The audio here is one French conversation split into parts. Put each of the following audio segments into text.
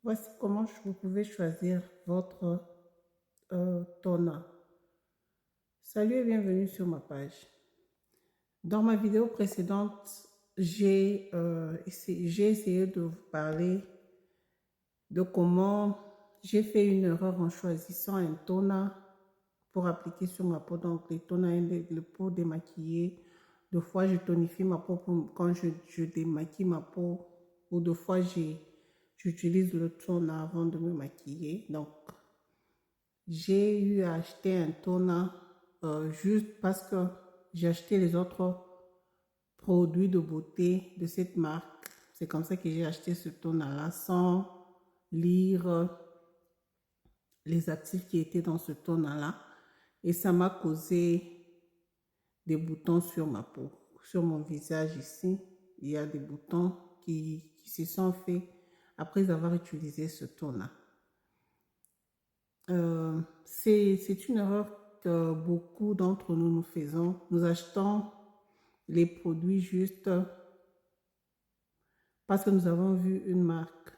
Voici comment vous pouvez choisir votre toner. Salut et bienvenue sur ma page. Dans ma vidéo précédente, j'ai essayé de vous parler de comment j'ai fait une erreur en choisissant un toner pour appliquer sur ma peau. Donc les toners, le peau démaquillée. Deux fois, je tonifie ma peau quand je démaquille ma peau. Ou deux fois, j'utilise le toner avant de me maquiller. Donc, j'ai eu à acheter un toner juste parce que j'ai acheté les autres produits de beauté de cette marque. C'est comme ça que j'ai acheté ce toner-là sans lire les actifs qui étaient dans ce toner-là. Et ça m'a causé des boutons sur ma peau. Sur mon visage ici, il y a des boutons qui se sont faits après avoir utilisé ce toner. C'est une erreur que beaucoup d'entre nous faisons. Nous achetons les produits juste parce que nous avons vu une marque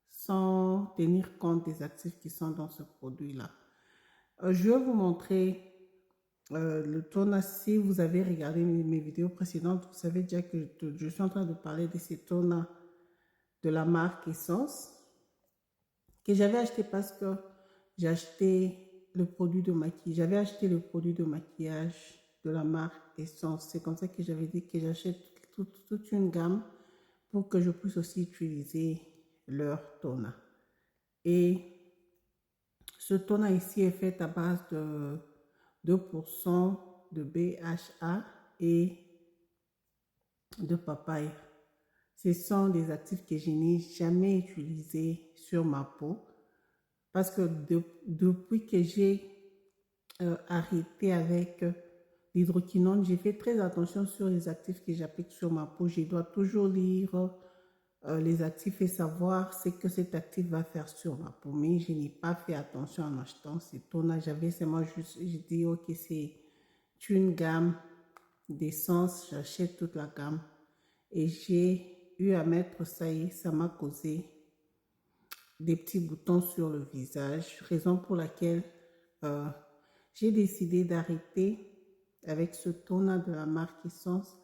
sans tenir compte des actifs qui sont dans ce produit-là. Je vais vous montrer le toner. Si vous avez regardé mes vidéos précédentes, vous savez déjà que je suis en train de parler de ces toners de la marque Essence que j'avais acheté parce que j'ai acheté le produit de maquillage. J'avais acheté le produit de maquillage de la marque Essence. C'est comme ça que j'avais dit que j'achète toute une gamme pour que je puisse aussi utiliser leur toner. Et ce toner ici est fait à base de 2% de BHA et de papaye. Ce sont des actifs que je n'ai jamais utilisés sur ma peau parce que depuis que j'ai arrêté avec l'hydroquinone, j'ai fait très attention sur les actifs que j'applique sur ma peau. Je dois toujours lire les actifs et savoir ce que cet actif va faire sur ma peau. Mais je n'ai pas fait attention en achetant ces toners. J'avais seulement juste, je dis ok, c'est une gamme d'essence, j'achète toute la gamme. Et j'ai eu à mettre ça et ça m'a causé des petits boutons sur le visage, raison pour laquelle euh, j'ai décidé d'arrêter avec ce toner de la marque Essence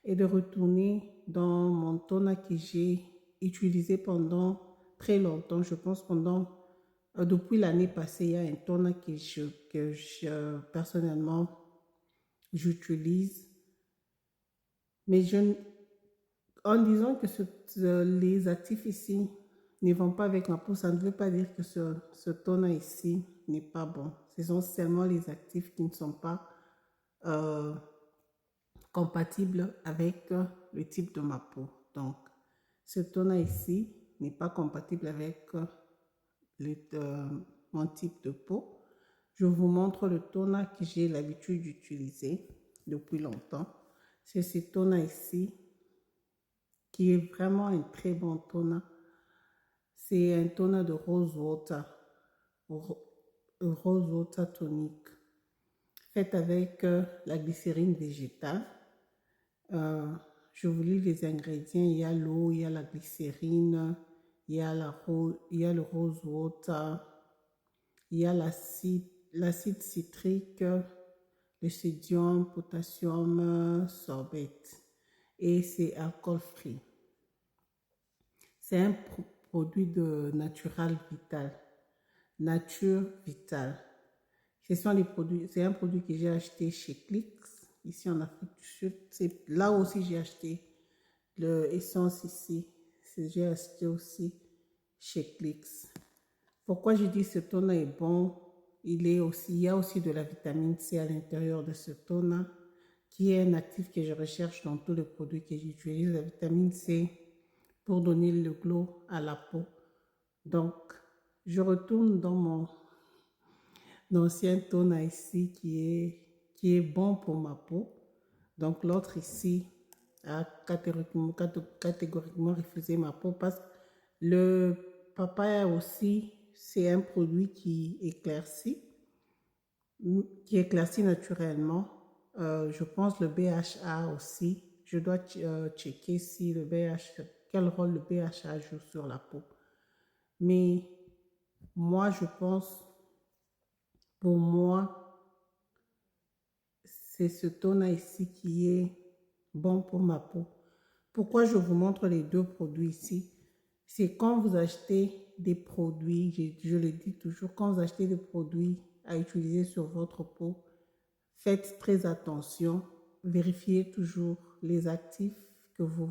et de retourner dans mon toner que j'ai utilisé pendant très longtemps. Je pense depuis l'année passée, il y a un toner que personnellement j'utilise. Mais en disant que les actifs ici ne vont pas avec ma peau, ça ne veut pas dire que ce toner ici n'est pas bon. Ce sont seulement les actifs qui ne sont pas euh, compatibles avec le type de ma peau. Donc, ce toner ici n'est pas compatible avec mon type de peau. Je vous montre le toner que j'ai l'habitude d'utiliser depuis longtemps. C'est ce toner ici qui est vraiment un très bon toner. C'est un toner de rose water, rose water tonique, fait avec la glycérine végétale. Euh, je vous lis les ingrédients. Il y a l'eau, il y a la glycérine, il y a le rose water, il y a l'acide citrique, le sodium, potassium, sorbate. Et c'est alcool free. C'est un produit de Natural Vital. Nature Vital. C'est un produit que j'ai acheté chez Clix, ici en Afrique du Sud. C'est là aussi j'ai acheté le essence ici. J'ai acheté aussi chez Clix. Pourquoi je dis ce toner est bon? Il y a aussi de la vitamine C à l'intérieur de ce toner, qui est un actif que je recherche dans tous les produits que j'utilise. La vitamine C pour donner le glow à la peau. Donc, je retourne dans mon ancien toner ici qui est bon pour ma peau. Donc, l'autre ici a catégoriquement refusé ma peau parce que le papaya aussi, c'est un produit qui éclaircit naturellement. Je pense le BHA aussi. Je dois checker si quel rôle le BHA joue sur la peau. Mais moi, je pense, pour moi, c'est ce toner ici qui est bon pour ma peau. Pourquoi je vous montre les deux produits ici? C'est quand vous achetez des produits, je le dis toujours, quand vous achetez des produits à utiliser sur votre peau, faites très attention, vérifiez toujours les actifs que vous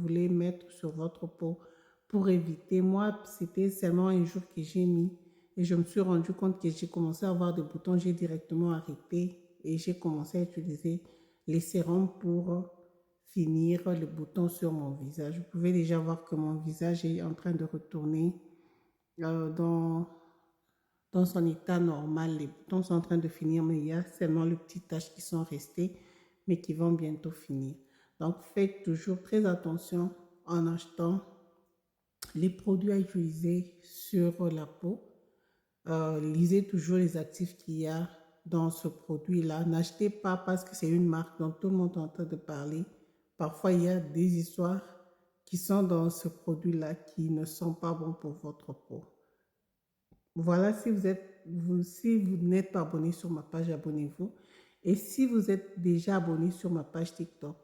voulez mettre sur votre peau pour éviter. Moi, c'était seulement un jour que j'ai mis et je me suis rendu compte que j'ai commencé à avoir des boutons, j'ai directement arrêté et j'ai commencé à utiliser les sérums pour finir les boutons sur mon visage. Vous pouvez déjà voir que mon visage est en train de retourner euh, dans, dans son état normal. Les boutons sont en train de finir, mais il y a seulement les petites taches qui sont restées, mais qui vont bientôt finir. Donc, faites toujours très attention en achetant les produits à utiliser sur la peau. Lisez toujours les actifs qu'il y a dans ce produit-là. N'achetez pas parce que c'est une marque dont tout le monde est en train de parler. Parfois, il y a des histoires qui sont dans ce produit-là qui ne sont pas bons pour votre peau. Voilà, si vous n'êtes pas abonné sur ma page, abonnez-vous. Et si vous êtes déjà abonné sur ma page TikTok,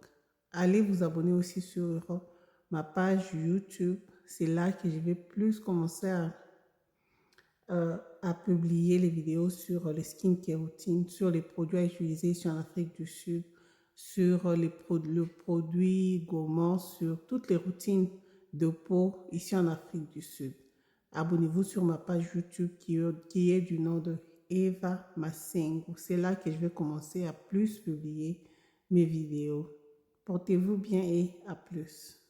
allez vous abonner aussi sur ma page YouTube. C'est là que je vais plus commencer à publier les vidéos sur les skincare routines, sur les produits à utiliser ici en Afrique du Sud, sur le produit gourmand, sur toutes les routines de peau ici en Afrique du Sud. Abonnez-vous sur ma page YouTube qui est du nom de Eva Masengo. C'est là que je vais commencer à plus publier mes vidéos. Portez-vous bien et à plus.